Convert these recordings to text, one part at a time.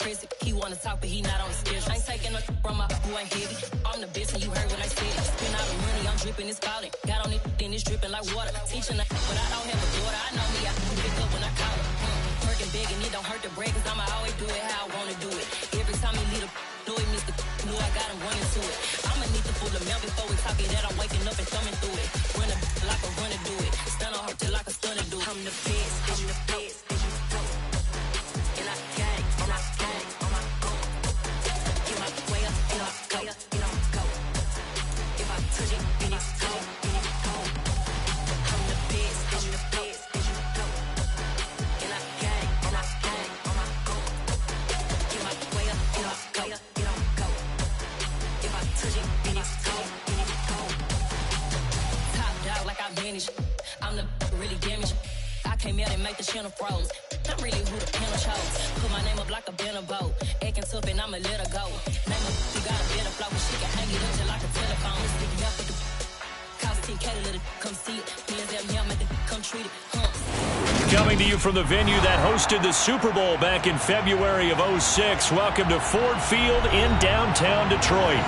prison. He wanna talk, but he not on the schedule. I ain't taking no from my who ain't heavy. I'm the best, and you heard when I said it. Spend all the money, I'm dripping, it's falling. Got on it, then it's dripping like water. Teaching the but I don't have a daughter. I know me, I can pick up when I call her. Working big, and it don't hurt to break, cause I'ma always do it how I wanna do it. Every time he lead a know it, Mr. Knew I got him running to it. I'ma need to pull the milk before we talk it that I'm waking up and thumbing through it. Run a like a runner do it. Stun on her till like a stunner do it. I'm the best, I'm the best, and you go. And I got it, and I got it on my own. Get my way up, and I go, and I go. If I touch it, then it's go, and it's go. I'm the best, and you go. And I got it, and I got it on my own. Get my way up, and I go, and I go. If I touch it, then it's go, and it's go. Top dog like I manage. I'm the really damaged. I came out and make the channel froze. I'm really who the panel chose. Put my name up like a banner boat. Acting tough and I'ma let her go. Name up, you got a better flow, but she can hang it up just like a telephone. Sticking up with the cost 10K to let it come see it. Hands down here, make it come treat it. Coming to you from the venue that hosted the Super Bowl back in February of '06. Welcome to Ford Field in downtown Detroit.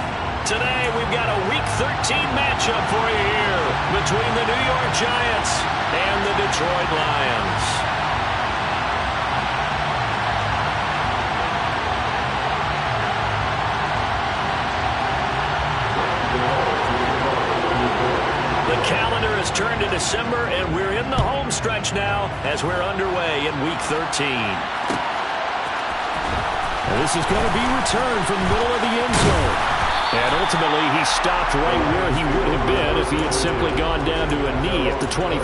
Today, we've got a Week 13 matchup for you here between the New York Giants and the Detroit Lions. The calendar has turned to December, and we're in the home stretch now as we're underway in Week 13. And this is going to be returned from the middle of the end zone. And ultimately, he stopped right where he would have been if he had simply gone down to a knee at the 25.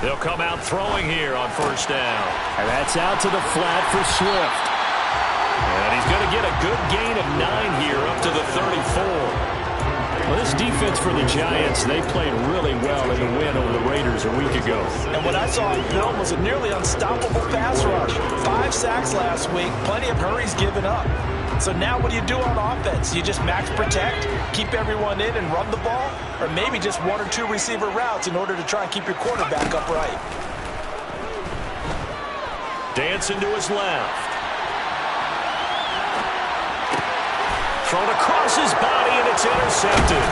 They'll come out throwing here on first down. And that's out to the flat for Swift. And he's going to get a good gain of 9 here up to the 34. Well, this defense for the Giants, they played really well in the win over the Raiders a week ago. And what I saw on film was a nearly unstoppable pass rush. 5 sacks last week, plenty of hurries given up. So now what do you do on offense? You just max protect, keep everyone in and run the ball, or maybe just 1 or 2 receiver routes in order to try and keep your quarterback upright. Dancing to his left. Thrown across his body, and it's intercepted.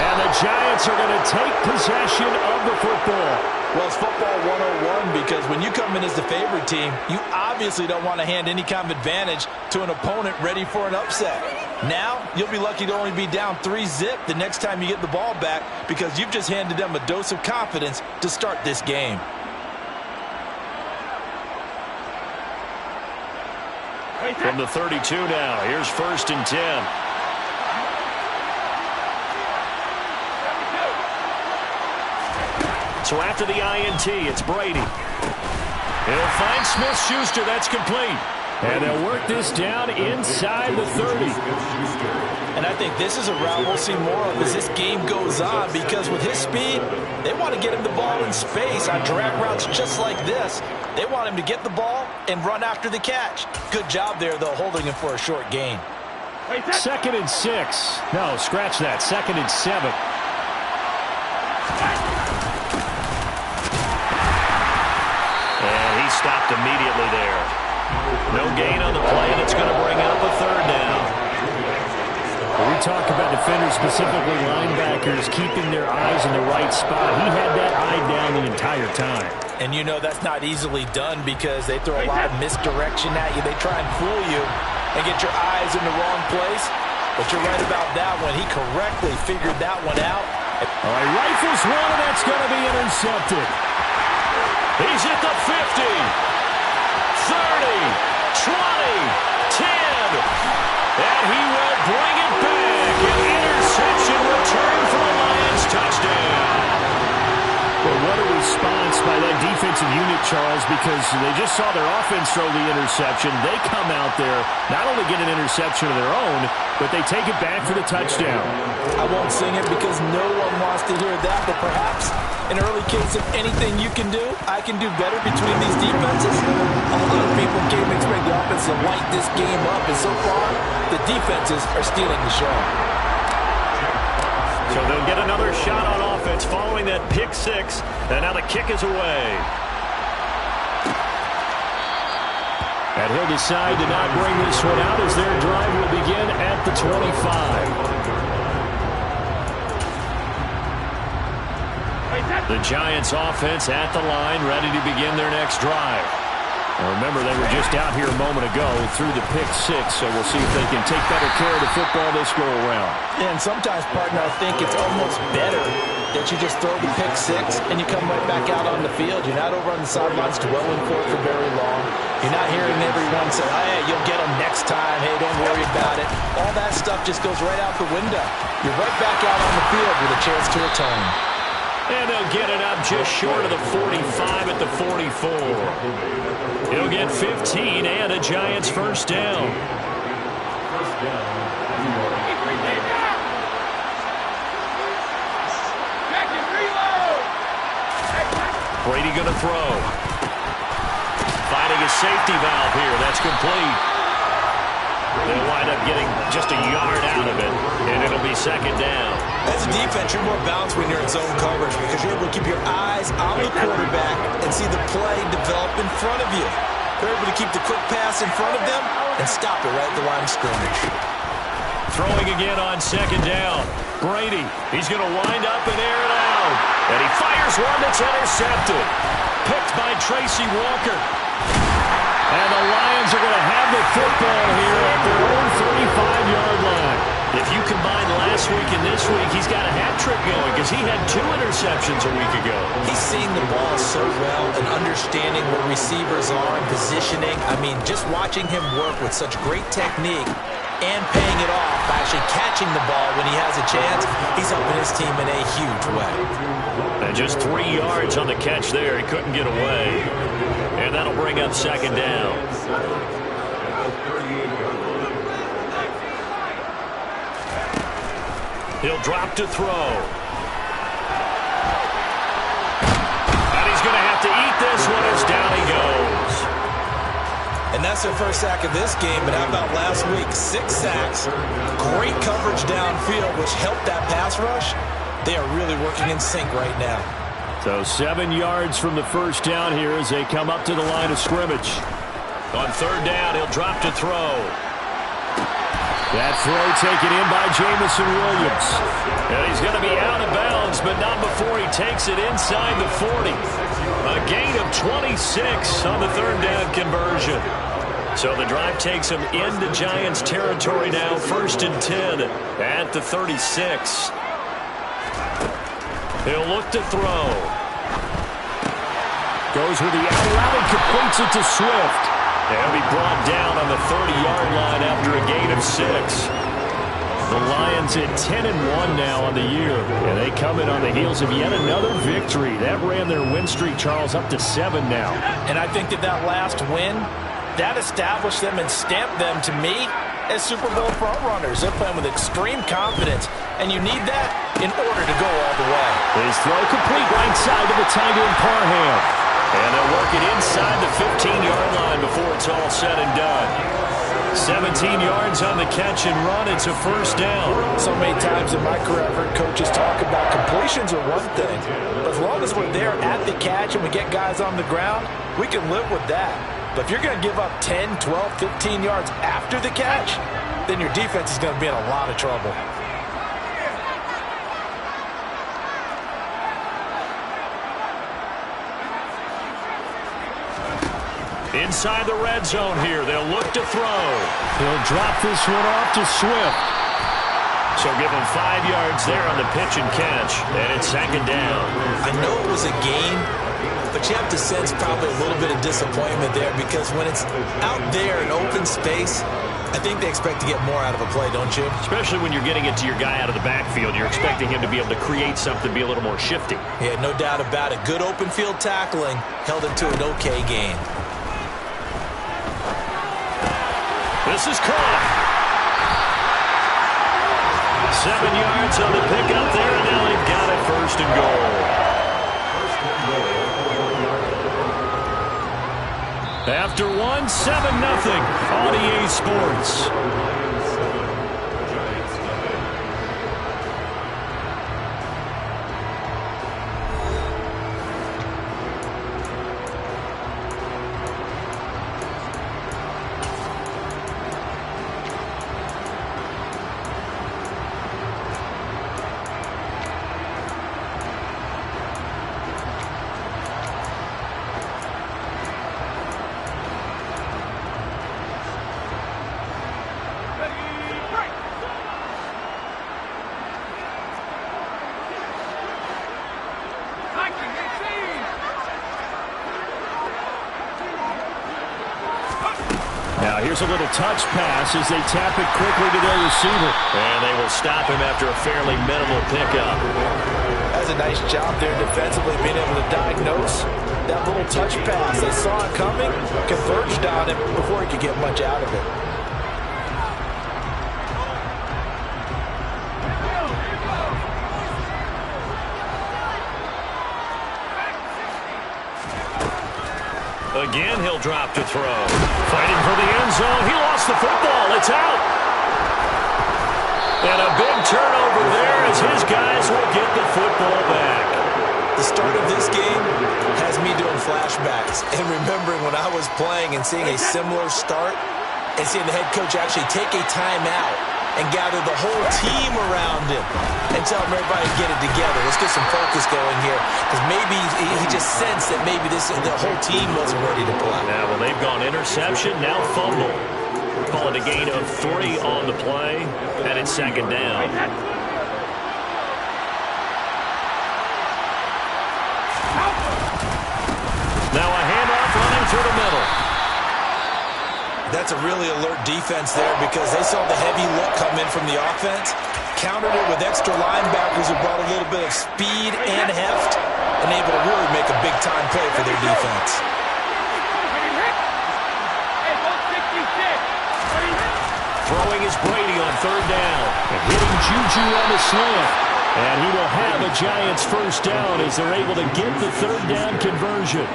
And the Giants are going to take possession of the football. Well, it's football 101 because when you come in as the favorite team, you obviously don't want to hand any kind of advantage to an opponent ready for an upset. Now, you'll be lucky to only be down 3-zip the next time you get the ball back because you've just handed them a dose of confidence to start this game. From the 32 now, here's 1st and 10. So after the INT, it's Brady. He'll find Smith-Schuster. That's complete. And they'll work this down inside the 30. And I think this is a route we'll see more of as this game goes on because with his speed, they want to get him the ball in space on drag routes just like this. They want him to get the ball and run after the catch. Good job there, though, holding him for a short gain. 2nd and 6. No, scratch that. 2nd and 7. And he stopped immediately there. No gain on the play, and it's going to bring up a 3rd down. We talk about defenders, specifically linebackers, keeping their eyes in the right spot. He had that eye down the entire time. And you know that's not easily done because they throw a lot of misdirection at you. They try and fool you and get your eyes in the wrong place. But you're right about that one. He correctly figured that one out. All right, rifles one, and that's going to be intercepted. He's at the 50, 30, 20, 10. And he will bring it back. An interception return for the Lions. Touchdown. Well, what a response by that defensive unit Charles, because they just saw their offense throw the interception. They come out there, not only get an interception of their own, but they take it back for the touchdown. I won't sing it because no one wants to hear that, but perhaps an early case of anything you can do, I can do better between these defenses. A lot of people came to expect the offense to light this game up, and so far, the defenses are stealing the show. So they'll get another shot on offense following that pick six, and now the kick is away. And he'll decide to not bring this one out as their drive will begin at the 25. The Giants offense at the line, ready to begin their next drive. Now remember, they were just out here a moment ago through the pick six, so we'll see if they can take better care of the football this go-around. And sometimes, partner, I think it's almost better that you just throw the pick six and you come right back out on the field. You're not over on the sidelines dwelling for very long. You're not hearing everyone say, hey, you'll get them next time. Hey, don't worry about it. All that stuff just goes right out the window. You're right back out on the field with a chance to atone. And they'll get it up just short of the 45 at the 44. He'll get 15 and a Giants first down. Brady going to throw. Finding a safety valve here. That's complete. They'll wind up getting just a yard out of it, and it'll be second down. As a defense, you're more balanced when you're in zone coverage because you're able to keep your eyes on the quarterback and see the play develop in front of you. They're able to keep the quick pass in front of them and stop it right at the line of scrimmage. Throwing again on second down. Brady, he's going to wind up and air it out. And he fires one that's intercepted. Picked by Tracy Walker. And the Lions are going to have the football here at their own 35-yard line. If you combine last week and this week, he's got a hat trick going because he had 2 interceptions a week ago. He's seeing the ball so well and understanding where receivers are and positioning. I mean, just watching him work with such great technique and paying it off by actually catching the ball when he has a chance, he's helping his team in a huge way. And just 3 yards on the catch there. He couldn't get away. And that'll bring up second down. He'll drop to throw. And he's going to have to eat this one as down he goes. And that's their first sack of this game, but how about last week? 6 sacks, great coverage downfield, which helped that pass rush. They are really working in sync right now. So 7 yards from the first down here as they come up to the line of scrimmage. On third down, he'll drop to throw. That throw taken in by Jameson Williams. And he's going to be out of bounds, but not before he takes it inside the 40. A gain of 26 on the third down conversion. So the drive takes him into Giants territory now, 1st and 10 at the 36. He'll look to throw. Goes with the out route and completes it to Swift. They'll be brought down on the 30-yard line after a gain of 6. The Lions at 10-1 now on the year. And they come in on the heels of yet another victory. That ran their win streak, Charles, up to 7 now. And I think that last win, that established them and stamped them, to me, as Super Bowl frontrunners. They're playing with extreme confidence, and you need that in order to go all the way. His throw complete right side to the tight end Parham. And they'll work it inside the 15-yard line before it's all said and done. 17 yards on the catch and run. It's a first down. So many times in my career, I've heard coaches talk about completions are one thing. But as long as we're there at the catch and we get guys on the ground, we can live with that. But if you're going to give up 10, 12, 15 yards after the catch, then your defense is going to be in a lot of trouble. Inside the red zone here, they'll look to throw. He'll drop this one off to Swift. So give him 5 yards there on the pitch and catch, and it's second down. I know it was a gain, but you have to sense probably a little bit of disappointment there because when it's out there in open space, I think they expect to get more out of a play, don't you? Especially when you're getting it to your guy out of the backfield. You're expecting him to be able to create something, be a little more shifty. Yeah, no doubt about it. Good open field tackling held him to an okay gain. This is caught. 7 yards on the pickup there, and now they've got it first and goal. After 1, 7-0 on EA Sports. Now here's a little touch pass as they tap it quickly to their receiver. And they will stop him after a fairly minimal pickup. That's a nice job there defensively, being able to diagnose that little touch pass. They saw it coming, converged on it before he could get much out of it. Again, he'll drop to throw. Fighting for the end zone. He lost the football. It's out. And a big turnover there as his guys will get the football back. The start of this game has me doing flashbacks and remembering when I was playing and seeing a similar start and seeing the head coach actually take a timeout and gather the whole team around him and tell him everybody to get it together. Let's get some focus going here, because maybe he just sensed that maybe the whole team wasn't ready to play. Now, well, they've gone interception, now fumble. Call it a gain of 3 on the play, and it's second down. Now a handoff running through the middle. That's a really alert defense there, because they saw the heavy look come in from the offense, countered it with extra linebackers who brought a little bit of speed and heft, and able to really make a big-time play for their defense. Throwing is Brady on third down. And hitting Juju on the slant. And he will have a Giants first down as they're able to get the third down conversion.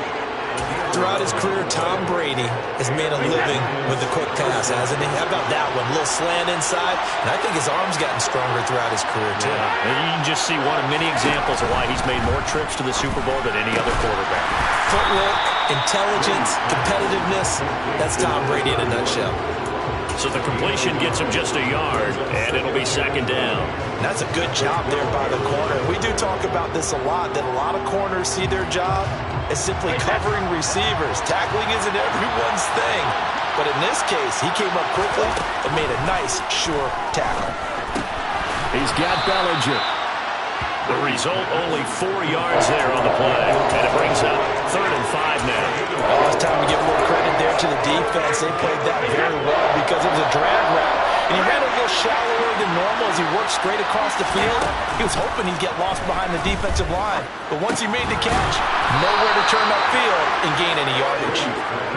Throughout his career, Tom Brady has made a living with the quick pass, hasn't he? How about that one? A little slant inside, and I think his arm's gotten stronger throughout his career, too. Yeah, and you can just see one of many examples of why he's made more trips to the Super Bowl than any other quarterback. Footwork, intelligence, competitiveness, that's Tom Brady in a nutshell. So the completion gets him just a yard, and it'll be second down. And that's a good job there by the corner. We do talk about this a lot, that a lot of corners see their job as simply covering receivers. Tackling isn't everyone's thing. But in this case, he came up quickly and made a nice, sure tackle. He's got Bellinger. The result, only 4 yards there on the play. And it brings up 3rd and 5 now. Oh, it's time to give a little credit there to the defense. They played that very well because it was a drag route. And he ran a little shallower than normal as he worked straight across the field. He was hoping he'd get lost behind the defensive line. But once he made the catch, nowhere to turn upfield and gain any yardage.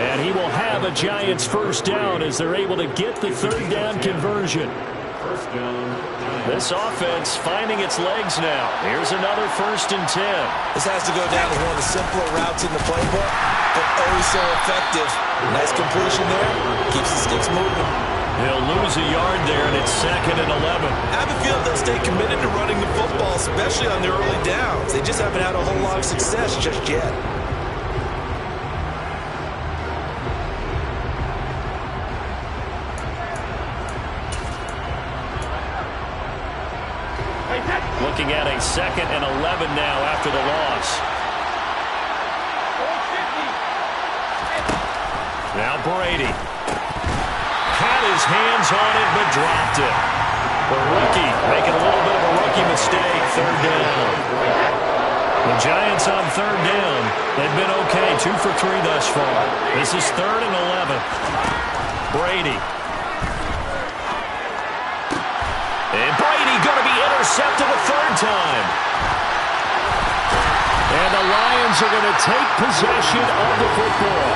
And he will have a Giants first down as they're able to get the third down conversion. This offense finding its legs now. Here's another 1st and 10. This has to go down as one of the simpler routes in the playbook, but always so effective. Nice completion there. Keeps the sticks moving. He'll lose a yard there, and it's 2nd and 11. I have a feeling they'll stay committed to running the football, especially on the early downs. They just haven't had a whole lot of success just yet. Looking at a 2nd and 11 now after the loss. Now Brady. Had his hands on it, but dropped it. The rookie making a little bit of a rookie mistake. 3rd down. The Giants on 3rd down. They've been okay. 2 for 3 thus far. This is 3rd and 11. Brady. And Brady going to be intercepted a third time. And the Lions are going to take possession of the football.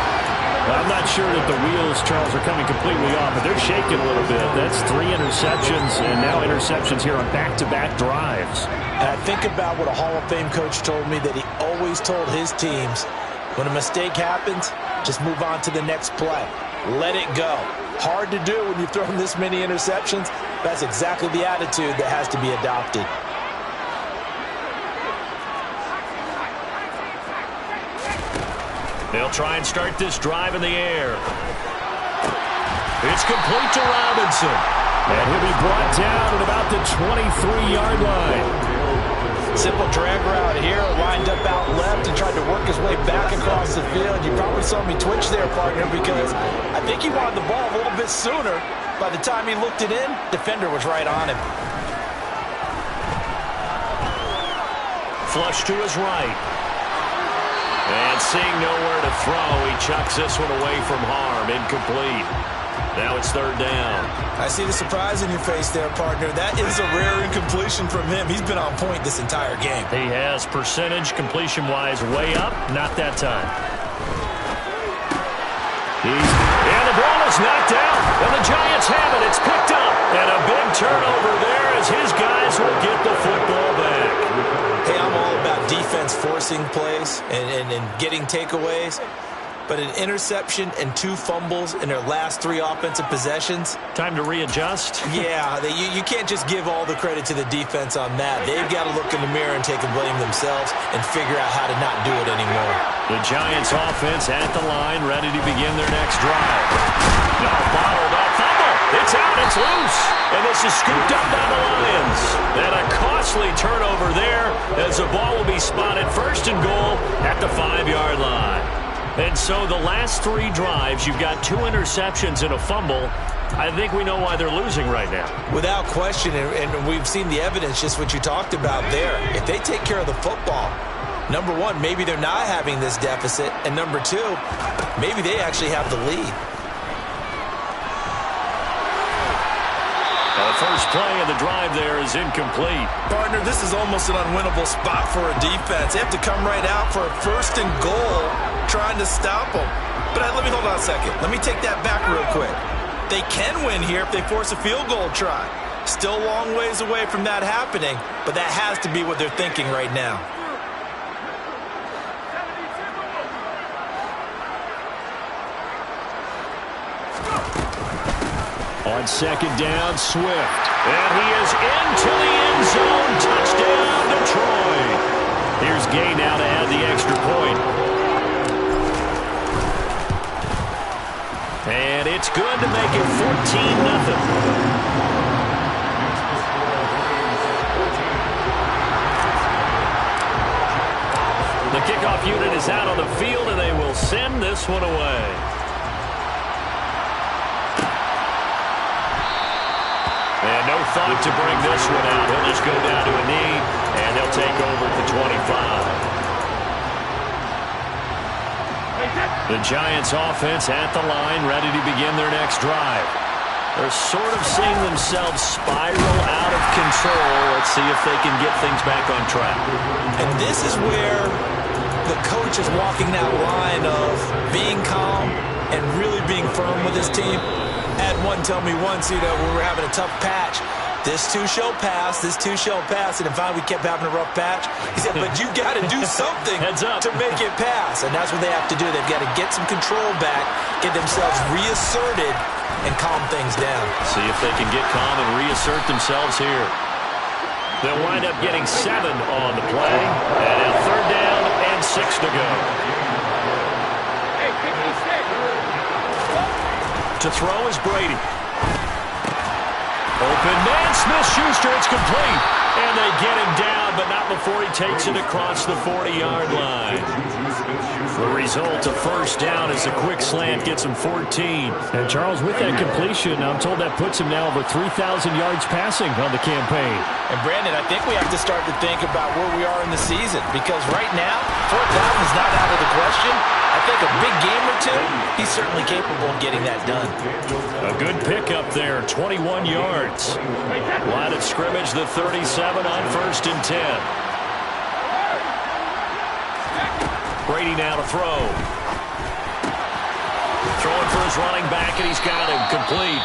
I'm not sure that the wheels, Charles, are coming completely off, but they're shaking a little bit. That's 3 interceptions, and now interceptions here on back-to-back drives. And I think about what a Hall of Fame coach told me, that he always told his teams, when a mistake happens, just move on to the next play. Let it go. Hard to do when you've thrown this many interceptions. That's exactly the attitude that has to be adopted. They'll try and start this drive in the air. It's complete to Robinson. And he'll be brought down at about the 23-yard line. Simple drag route here, lined up out left and tried to work his way back across the field. You probably saw me twitch there, partner, because I think he wanted the ball a little bit sooner. By the time he looked it in, defender was right on him. Flush to his right. And seeing nowhere to throw, he chucks this one away from harm. Incomplete. Now it's third down. I see the surprise in your face there, partner. That is a rare incompletion from him. He's been on point this entire game. He has percentage completion-wise way up. Not that time. And the ball is knocked out. And the Giants have it. It's picked up. And a big turnover there as his guys will get the football back. Hey, I'm all about defense forcing plays and getting takeaways. But an interception and 2 fumbles in their last 3 offensive possessions. Time to readjust? Yeah, you can't just give all the credit to the defense on that. They've got to look in the mirror and take the blame themselves and figure out how to not do it anymore. The Giants offense at the line, ready to begin their next drive. No, bottled up, fumble. It's out, it's loose. And this is scooped up by the Lions. And a costly turnover there as the ball will be spotted first and goal at the 5-yard line. And so the last 3 drives, you've got 2 interceptions and a fumble. I think we know why they're losing right now. Without question, and we've seen the evidence, just what you talked about there. If they take care of the football, number 1, maybe they're not having this deficit. And number 2, maybe they actually have the lead. The first play of the drive there is incomplete. Partner, this is almost an unwinnable spot for a defense. They have to come right out for a first and goal, trying to stop them. But let me hold on a second. Let me take that back real quick. They can win here if they force a field goal try. Still a long ways away from that happening, but that has to be what they're thinking right now. On second down, Swift. And he is into the end zone. Touchdown, Detroit. Here's Gay now to add the extra point. And it's good to make it 14-0. The kickoff unit is out on the field, and they will send this one away. And no thought to bring this one out. He'll just go down to a knee, and they'll take over at the 25. The Giants offense at the line, ready to begin their next drive. They're sort of seeing themselves spiral out of control. Let's see if they can get things back on track. And this is where the coach is walking that line of being calm and really being firm with his team. Had one tell me once, when we were having a tough patch, this too shall pass, this too shall pass. And finally we kept having a rough patch. He said, but you got to do something to make it pass. And that's what they have to do. They've got to get some control back, get themselves reasserted, and calm things down. See if they can get calm and reassert themselves here. They'll wind up getting 7 on the play. And a third down and 6 to go. To throw is Brady. Open man, Smith-Schuster, it's complete. And they get him down, but not before he takes it across the 40-yard line. The result, a first down as a quick slant gets him 14. And Charles, with that completion, I'm told that puts him now over 3,000 yards passing on the campaign. And Brandon, I think we have to start to think about where we are in the season, because right now, 4,000 is not out of the question. I think a big game or two, he's certainly capable of getting that done. A good pickup there, 21 yards. Line of scrimmage, the 37 on 1st and 10. Brady now to throw. Throwing for his running back, and he's got him complete.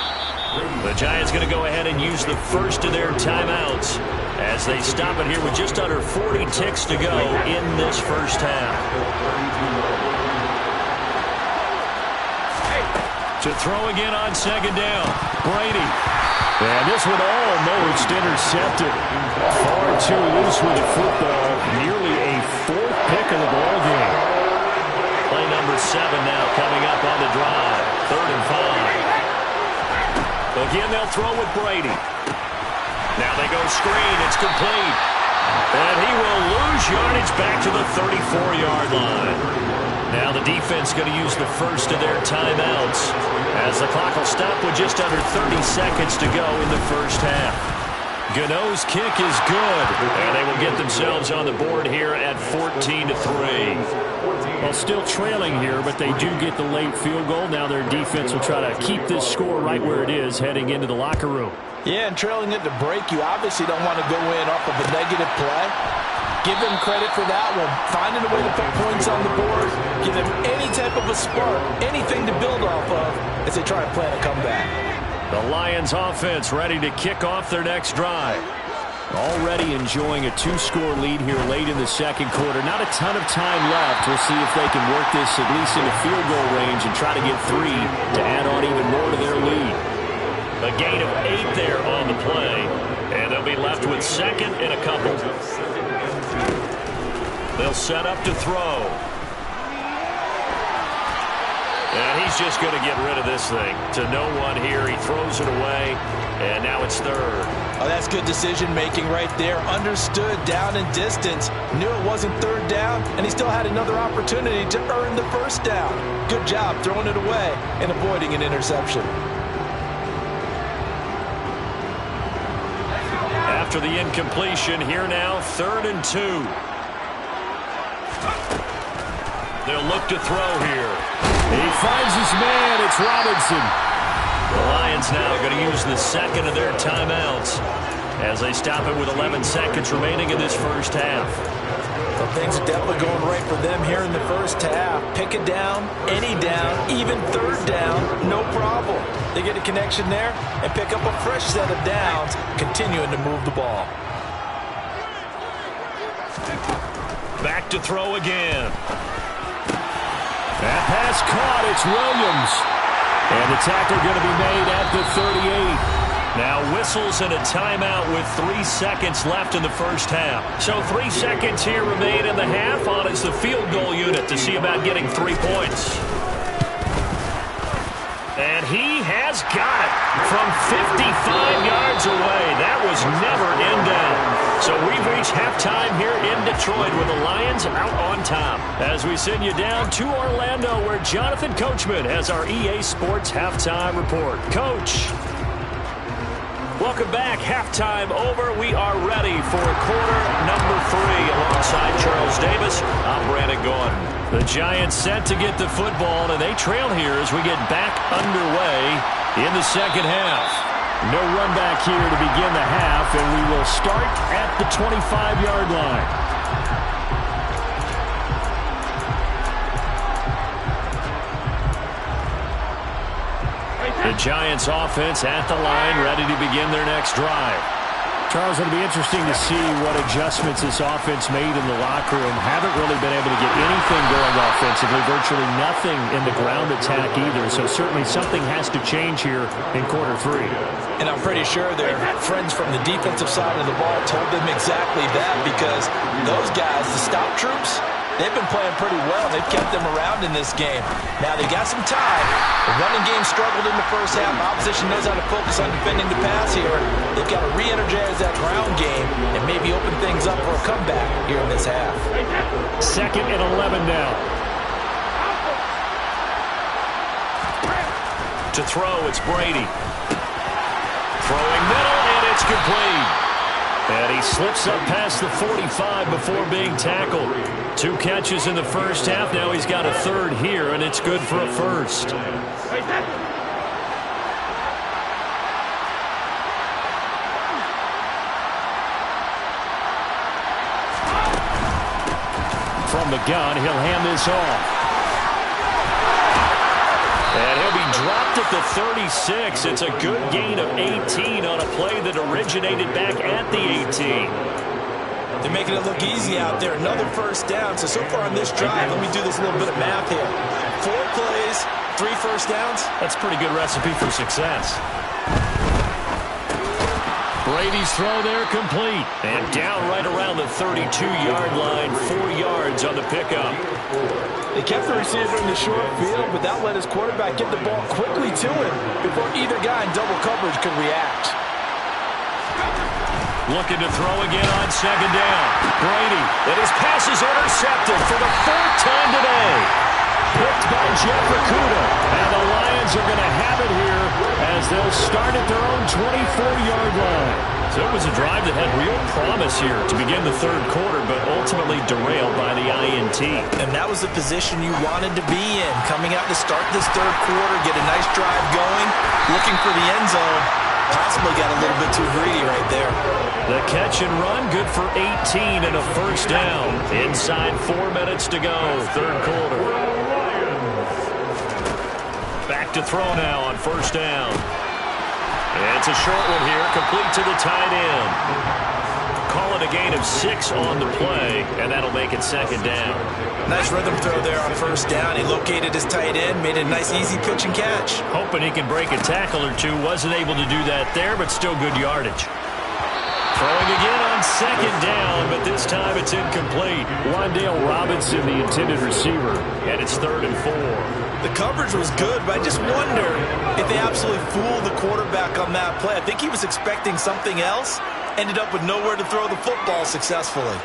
The Giants going to go ahead and use the first of their timeouts as they stop it here with just under 40 ticks to go in this first half. To throw again on 2nd down. Brady. And this one almost intercepted. Far too loose with the football. Nearly a 4th pick of the ball game. Play number 7 now coming up on the drive. 3rd and 5. Again, they'll throw with Brady. Now they go screen. It's complete. And he will lose yardage back to the 34-yard line. Now the defense going to use the first of their timeouts as the clock will stop with just under 30 seconds to go in the first half. Gano's kick is good, and they will get themselves on the board here at 14-3. Well, still trailing here, but they do get the late field goal. Now their defense will try to keep this score right where it is heading into the locker room. Yeah, and trailing it to break, you obviously don't want to go in off of a negative play. Give them credit for that one. Finding a way to put points on the board. Give them any type of a spark, anything to build off of as they try to plan a comeback. The Lions offense ready to kick off their next drive. Already enjoying a 2-score lead here late in the second quarter. Not a ton of time left. We'll see if they can work this at least into field goal range and try to get 3 to add on even more to their lead. A gain of 8 there on the play, and they'll be left with 2nd and a couple. They'll set up to throw. And he's just going to get rid of this thing to no one here. He throws it away, and now it's 3rd. Oh, that's good decision-making right there. Understood down and distance. Knew it wasn't 3rd down, and he still had another opportunity to earn the 1st down. Good job throwing it away and avoiding an interception. After the incompletion, here now, 3rd and 2. They'll look to throw here. He finds his man. It's Robinson. The Lions now going to use the 2nd of their timeouts as they stop it with 11 seconds remaining in this first half. Well, things are definitely going right for them here in the first half. Pick a down, any down, even 3rd down, no problem. They get a connection there and pick up a fresh set of downs, continuing to move the ball. Back to throw again. That pass caught. It's Williams. And the tackle going to be made at the 38. Now whistles and a timeout with 3 seconds left in the first half. So 3 seconds here remain in the half on as the field goal unit to see about getting 3 points. And he has got it from 55 yards away. That was never in doubt. So we've reached halftime here in Detroit with the Lions out on top. As we send you down to Orlando where Jonathan Coachman has our EA Sports Halftime Report. Coach. Welcome back. Halftime over. We are ready for quarter number 3 alongside Charles Davis. I'm Brandon Gordon. The Giants set to get the football, and they trail here as we get back underway in the second half. No run back here to begin the half, and we will start at the 25-yard line. The Giants offense at the line, ready to begin their next drive. Charles, it'll be interesting to see what adjustments this offense made in the locker room. Haven't really been able to get anything going offensively, virtually nothing in the ground attack either. So certainly something has to change here in quarter 3. And I'm pretty sure their friends from the defensive side of the ball told them exactly that, because those guys, the stop troops, they've been playing pretty well. They've kept them around in this game. Now, they got some time. The running game struggled in the first half. Opposition knows how to focus on defending the pass here. They've got to re-energize that ground game and maybe open things up for a comeback here in this half. 2nd and 11 now. To throw, it's Brady. Throwing middle, and it's complete. And he slips up past the 45 before being tackled. 2 catches in the first half. Now he's got a third here, and it's good for a first. From the gun, he'll hand this off. And he'll be dropped at the 36. It's a good gain of 18 on a play that originated back at the 18. They're making it look easy out there. Another first down. So far on this drive, let me do this little bit of math here. 4 plays, 3 first downs. That's a pretty good recipe for success. Brady's throw there complete. And down right around the 32-yard line, 4 yards on the pickup. They kept the receiver in the short field, but that let his quarterback get the ball quickly to him before either guy in double coverage could react. Looking to throw again on second down. Brady, and his pass is intercepted for the 4th time today. Picked by Jeff Okudah. And the Lions are going to have it here as they'll start at their own 24-yard line. So it was a drive that had real promise here to begin the third quarter, but ultimately derailed by the INT. And that was the position you wanted to be in. Coming out to start this third quarter, get a nice drive going, looking for the end zone. Possibly got a little bit too greedy right there. The catch and run, good for 18 and a first down. Inside 4 minutes to go, third quarter. Back to throw now on first down. It's a short one here, complete to the tight end. Call it a gain of 6 on the play, and that'll make it second down. Nice rhythm throw there on first down. He located his tight end, made it a nice easy pitch and catch. Hoping he can break a tackle or two. Wasn't able to do that there, but still good yardage. Throwing again on second down, but this time it's incomplete. Wan'Dale Robinson, the intended receiver, and it's 3rd and 4. The coverage was good, but I just wonder if they absolutely fooled the quarterback on that play. I think he was expecting something else, ended up with nowhere to throw the football successfully.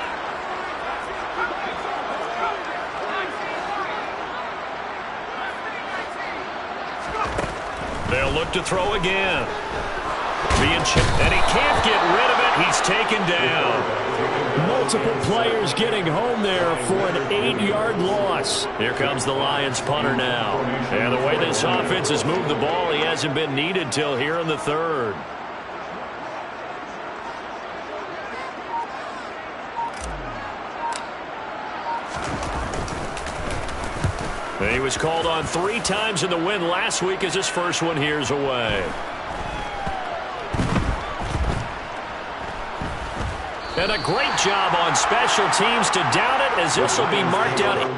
They'll look to throw again. Being chipped, and he can't get rid of it. He's taken down. Multiple players getting home there for an 8-yard loss. Here comes the Lions punter now. And the way this offense has moved the ball, he hasn't been needed till here in the third. He was called on 3 times in the win last week as his first one here's away. And a great job on special teams to down it as this will be marked out.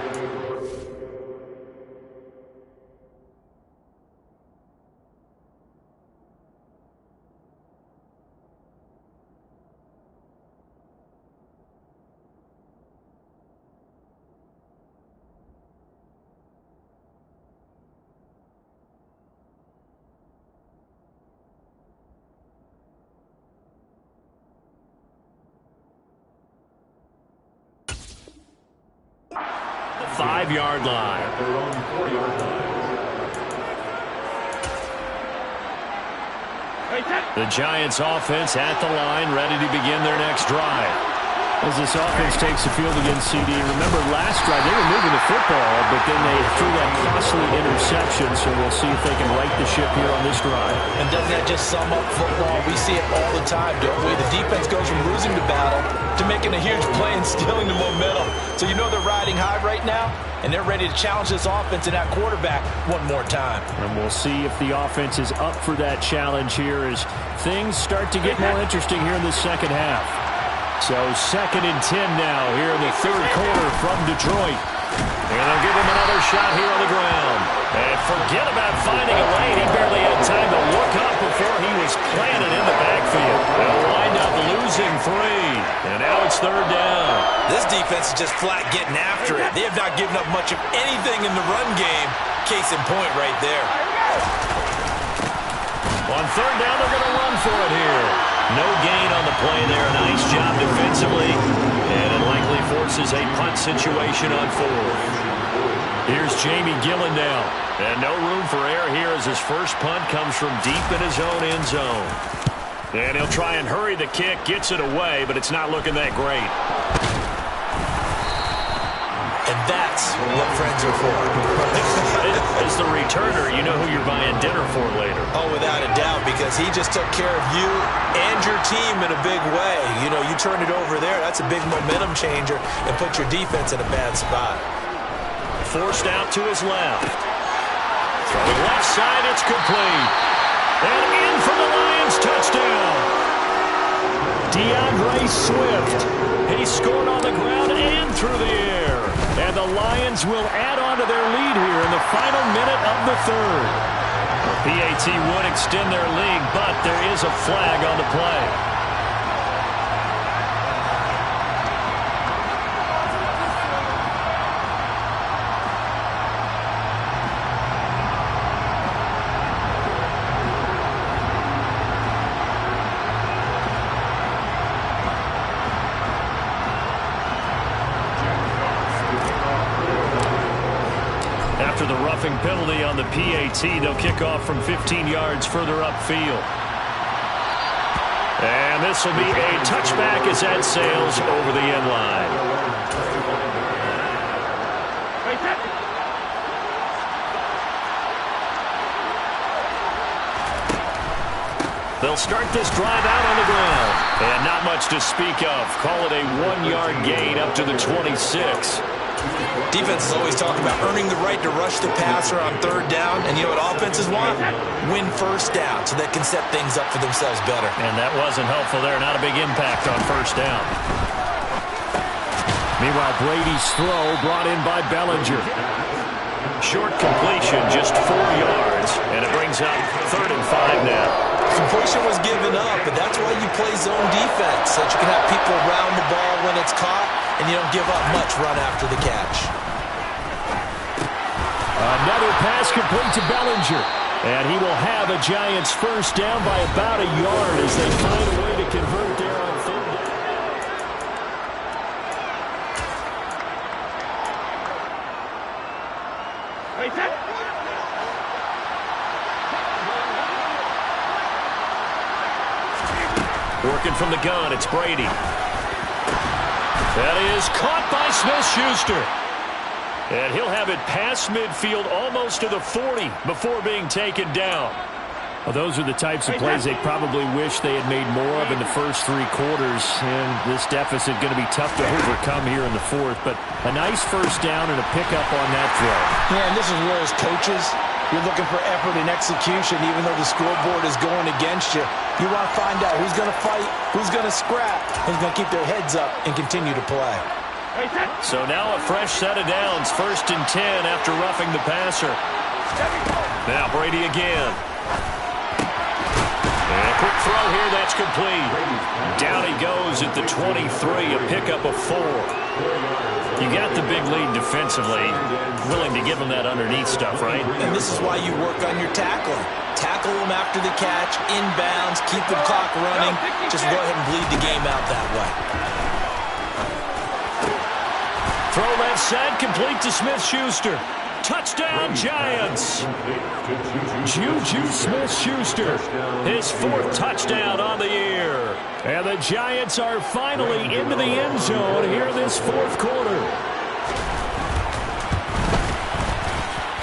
The 5-yard line. The Giants offense at the line, ready to begin their next drive. As this offense takes the field against CD. Remember last drive, they were moving the football, but then they threw that costly interception, so we'll see if they can right the ship here on this drive. And doesn't that just sum up football? We see it all the time, don't we? The defense goes from losing the battle to making a huge play and stealing the momentum. So you know they're riding high right now, and they're ready to challenge this offense and that quarterback one more time. And we'll see if the offense is up for that challenge here as things start to get more interesting here in the second half. So 2nd and 10 now here in the third quarter from Detroit. And they'll give him another shot here on the ground. And forget about finding a lane. He barely had time to look up before he was planted in the backfield. They'll wind up losing 3. And now it's 3rd down. This defense is just flat getting after it. They have not given up much of anything in the run game. Case in point right there. On 3rd down, they're going to run for it here. No gain on the play there. Nice job defensively. And it likely forces a punt situation on 4th. Here's Jamie Gillen now. And no room for error here as his first punt comes from deep in his own end zone. And he'll try and hurry the kick, gets it away, but it's not looking that great. And that's what friends are for. As the returner, you know who you're buying dinner for later. Oh, without a doubt, because he just took care of you and your team in a big way. You know, you turn it over there, that's a big momentum changer and put your defense in a bad spot. Forced out to his left. Throwing left side, it's complete. And in for the Lions touchdown. DeAndre Swift. He scored on the ground and through the air. And the Lions will add on to their lead here in the final minute of the third. The PAT would extend their lead, but there is a flag on the play. After the roughing penalty on the PAT, they'll kick off from 15 yards further upfield. And this will be a touchback as that sails over the end line. They'll start this drive out on the ground. And not much to speak of. Call it a 1-yard gain up to the 26. Defenses always talk about earning the right to rush the passer on third down. And you know what offenses want? Win first down so they can set things up for themselves better. And that wasn't helpful there. Not a big impact on first down. Meanwhile, Brady's throw brought in by Bellinger. Short completion, just 4 yards. And it brings up 3rd and 5 now. Completion was given up, but that's why you play zone defense, so that you can have people around the ball when it's caught, and you don't give up much run after the catch. Another pass complete to Bellinger. And he will have a Giants first down by about a yard as they find a way to convert there on 3rd down. Working from the gun, it's Brady. That is caught by Smith-Schuster. And he'll have it past midfield almost to the 40 before being taken down. Well, those are the types of plays they probably wish they had made more of in the first 3 quarters. And this deficit going to be tough to overcome here in the 4th. But a nice first down and a pickup on that throw. Yeah, and this is where as coaches, you're looking for effort and execution, even though the scoreboard is going against you. You want to find out who's going to fight, who's going to scrap, who's going to keep their heads up and continue to play. So now a fresh set of downs, 1st and 10 after roughing the passer. Now Brady again. And a quick throw here, that's complete. Down he goes at the 23, a pickup of 4. You got the big lead defensively, willing to give them that underneath stuff, right? And this is why you work on your tackling. Tackle them after the catch, inbounds, keep the clock running. Just go ahead and bleed the game out that way. Throw left side, complete to Smith-Schuster. Touchdown, Giants! Juju Smith-Schuster, his 4th touchdown on the year. And the Giants are finally into the end zone here this 4th quarter.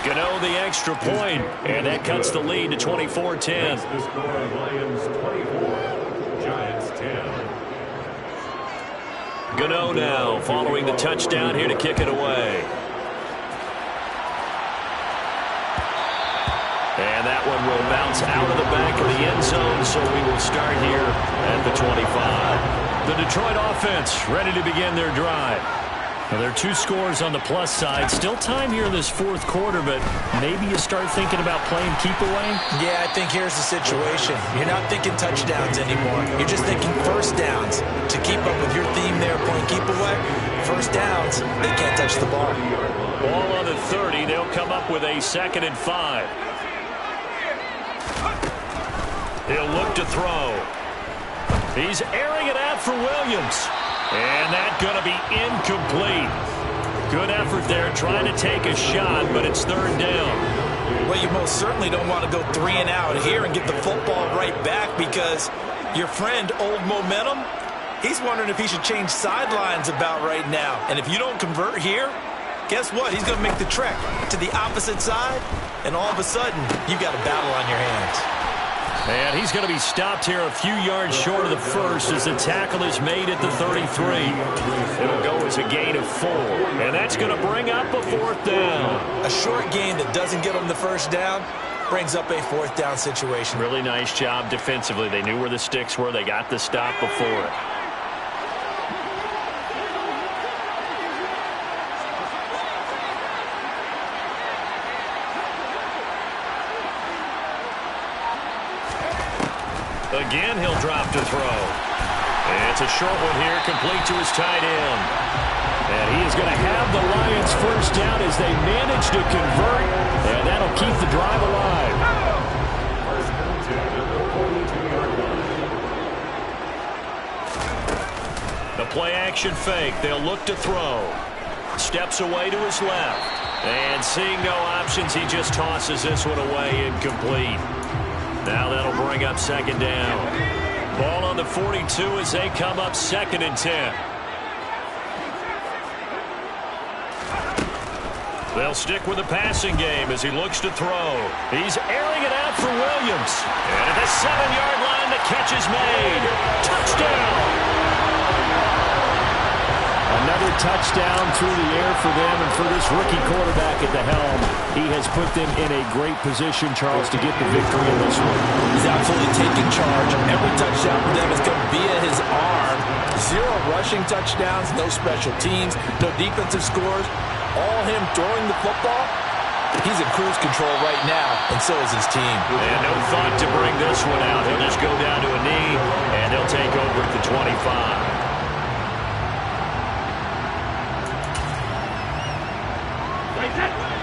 Gano the extra point, and that cuts the lead to 24-10. Lions 24, Giants 10. Gano now following the touchdown here to kick it away. And that one will bounce out of the back of the end zone, so we will start here at the 25. The Detroit offense ready to begin their drive. Now, there are 2 scores on the plus side. Still time here in this 4th quarter, but maybe you start thinking about playing keep away? Yeah, I think here's the situation. You're not thinking touchdowns anymore. You're just thinking first downs. To keep up with your theme there, playing keep away, first downs, they can't touch the ball. Ball on the 30. They'll come up with a 2nd and 5. He'll look to throw. He's airing it out for Williams. And that's going to be incomplete. Good effort there trying to take a shot, but it's 3rd down. Well, you most certainly don't want to go 3 and out here and get the football right back because Your friend, Old Momentum, he's wondering if he should change sidelines about right now. And if you don't convert here, guess what? He's going to make the trek to the opposite side, and all of a sudden, you've got a battle on your hands. And he's going to be stopped here a few yards short of the first as the tackle is made at the 33. It'll go as a gain of 4. And that's going to bring up a 4th down. A short gain that doesn't get him the first down brings up a 4th down situation. Really nice job defensively. They knew where the sticks were. They got the stop before it. Again, he'll drop to throw. It's a short one here, complete to his tight end. And he is going to have the Lions first down as they manage to convert, and that'll keep the drive alive. First and 10 at the 42-yard line. The play-action fake. They'll look to throw. Steps away to his left. And seeing no options, he just tosses this one away incomplete. Now that'll bring up 2nd down. Ball on the 42 as they come up 2nd and 10. They'll stick with the passing game as he looks to throw. He's airing it out for Williams. And at the 7-yard line, the catch is made. Touchdown! Another touchdown through the air for them, and for this rookie quarterback at the helm, he has put them in a great position, Charles, to get the victory in this one. He's absolutely taking charge. Every touchdown for them is going via his arm. 0 rushing touchdowns, no special teams, no defensive scores. All him throwing the football. He's in cruise control right now, and so is his team. And no thought to bring this one out. He'll just go down to a knee, and they'll take over at the 25.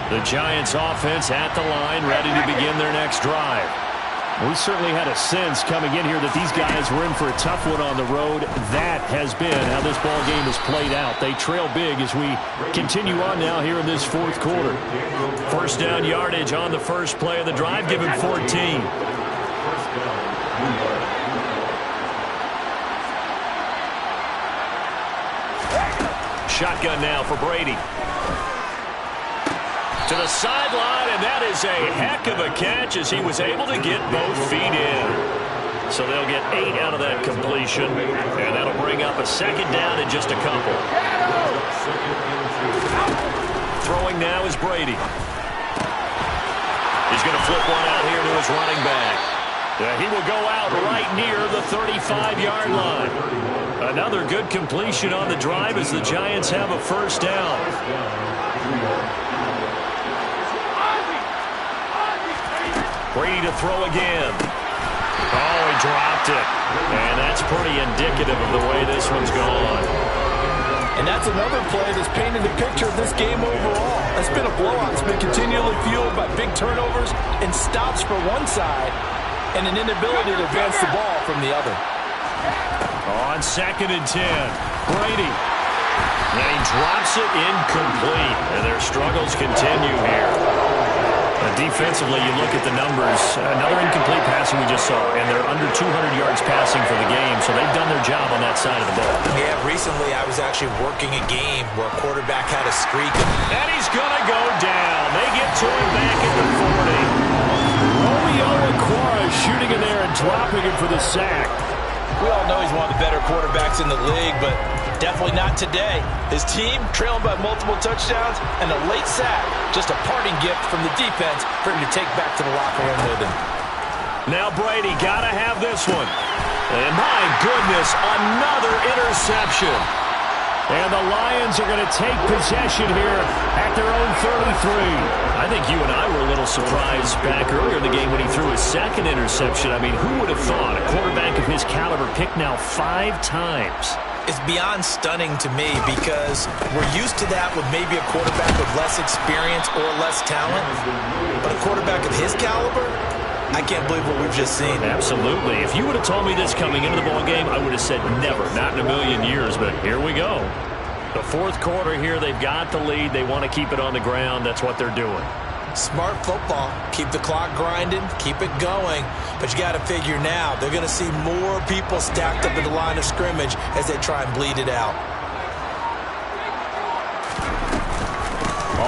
The Giants offense at the line, ready to begin their next drive. We certainly had a sense coming in here that these guys were in for a tough one on the road. That has been how this ball game has played out. They trail big as we continue on now here in this 4th quarter. First down yardage on the first play of the drive, give him 14. First down. Shotgun now for Brady. To the sideline, and that is a heck of a catch as he was able to get both feet in. So they'll get 8 out of that completion, and that'll bring up a 2nd down in just a couple. Throwing now is Brady. He's going to flip one out here to his running back. He will go out right near the 35-yard line. Another good completion on the drive as the Giants have a first down. Brady to throw again. Oh, he dropped it. And that's pretty indicative of the way this one's gone. And that's another play that's painted the picture of this game overall. It's been a blowout. It's been continually fueled by big turnovers and stops for one side and an inability to advance the ball from the other. On 2nd and 10, Brady. And he drops it incomplete. And their struggles continue here. Defensively, you look at the numbers. Another incomplete passing we just saw, and they're under 200 yards passing for the game, so they've done their job on that side of the ball. Yeah, recently I was actually working a game where a quarterback had a streak. And he's going to go down. They get to him back at the 40. Romeo Okwara shooting in there and dropping him for the sack. We all know he's one of the better quarterbacks in the league, but definitely not today. His team trailing by multiple touchdowns and a late sack. Just a parting gift from the defense for him to take back to the locker room with him. Now Brady got to have this one. And my goodness, another interception. And the Lions are going to take possession here at their own 33. I think you and I were a little surprised back earlier in the game when he threw his 2nd interception. I mean, who would have thought a quarterback of his caliber picked now 5 times? It's beyond stunning to me because we're used to that with maybe a quarterback with less experience or less talent. But a quarterback of his caliber, I can't believe what we've just seen. Absolutely. If you would have told me this coming into the ballgame, I would have said never, not in a million years, but here we go. The 4th quarter here, they've got the lead. They want to keep it on the ground. That's what they're doing. Smart football. Keep the clock grinding, keep it going. But you got to figure now, they're going to see more people stacked up at the line of scrimmage as they try and bleed it out.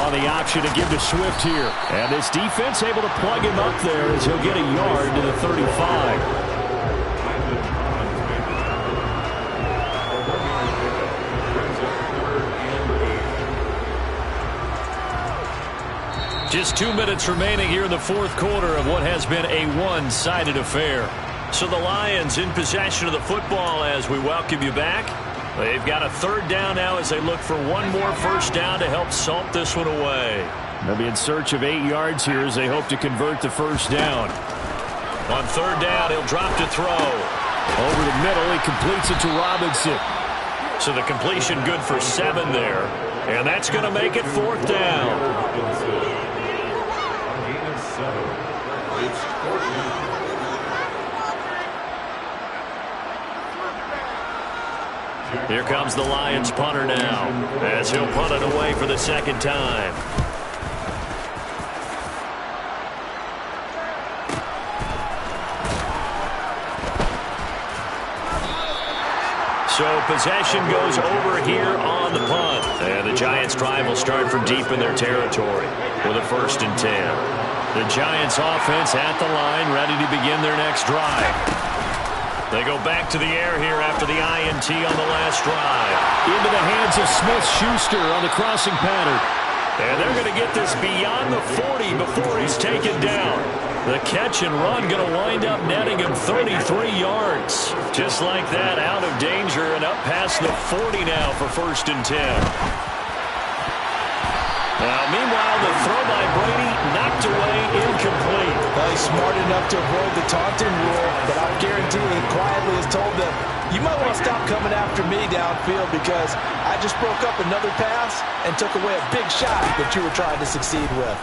On the option to give to Swift here. And this defense able to plug him up there as he'll get a yard to the 35. Just 2 minutes remaining here in the fourth quarter of what has been a one-sided affair. So the Lions in possession of the football as we welcome you back. They've got a third down now as they look for one more first down to help salt this one away. They'll be in search of 8 yards here as they hope to convert the first down. On third down, he'll drop to throw. Over the middle, he completes it to Robinson. So the completion good for 7 there. And that's going to make it fourth down. Here comes the Lions punter now as he'll punt it away for the second time. So possession goes over here on the punt. And the Giants' drive will start from deep in their territory with a 1st and 10. The Giants' offense at the line, ready to begin their next drive. They go back to the air here after the INT on the last drive. Into the hands of Smith-Schuster on the crossing pattern. And they're going to get this beyond the 40 before he's taken down. The catch and run going to wind up netting him 33 yards. Just like that, out of danger and up past the 40 now for 1st and 10. Now, meanwhile, the throw by Brady knocked away, incomplete. Well, he's smart enough to avoid the taunting rule, but I guarantee he quietly has told them, you might want to stop coming after me downfield because I just broke up another pass and took away a big shot that you were trying to succeed with.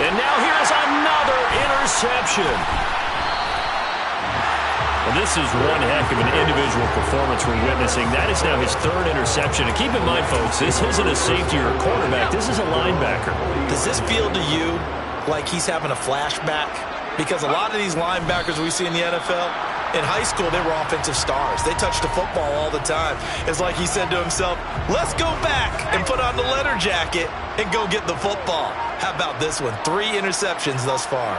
And now here's another interception. Well, this is one heck of an individual performance we're witnessing. That is now his 3rd interception. And keep in mind, folks, this isn't a safety or a quarterback. This is a linebacker. Does this feel to you like he's having a flashback? Because a lot of these linebackers we see in the NFL, in high school, they were offensive stars. They touched the football all the time. It's like he said to himself, let's go back and put on the leather jacket and go get the football. How about this one? 3 interceptions thus far.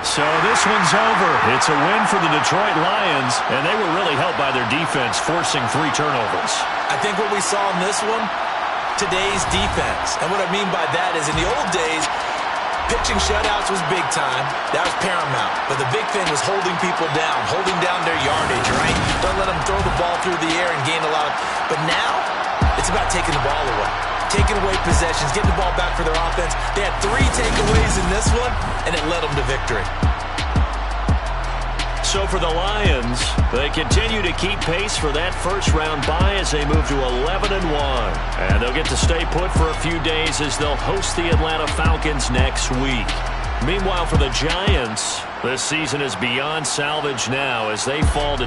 So this one's over. It's a win for the Detroit Lions, and they were really helped by their defense, forcing 3 turnovers. I think what we saw in this one, today's defense. And what I mean by that is in the old days, pitching shutouts was big time. That was paramount. But the big thing was holding people down, holding down their yardage, right? Don't let them throw the ball through the air and gain a lot of... But now, it's about taking the ball away. Taking away possessions, getting the ball back for their offense. They had 3 takeaways in this one, and it led them to victory. So for the Lions, they continue to keep pace for that first-round bye as they move to 11-1. And they'll get to stay put for a few days as they'll host the Atlanta Falcons next week. Meanwhile, for the Giants, this season is beyond salvage now as they fall to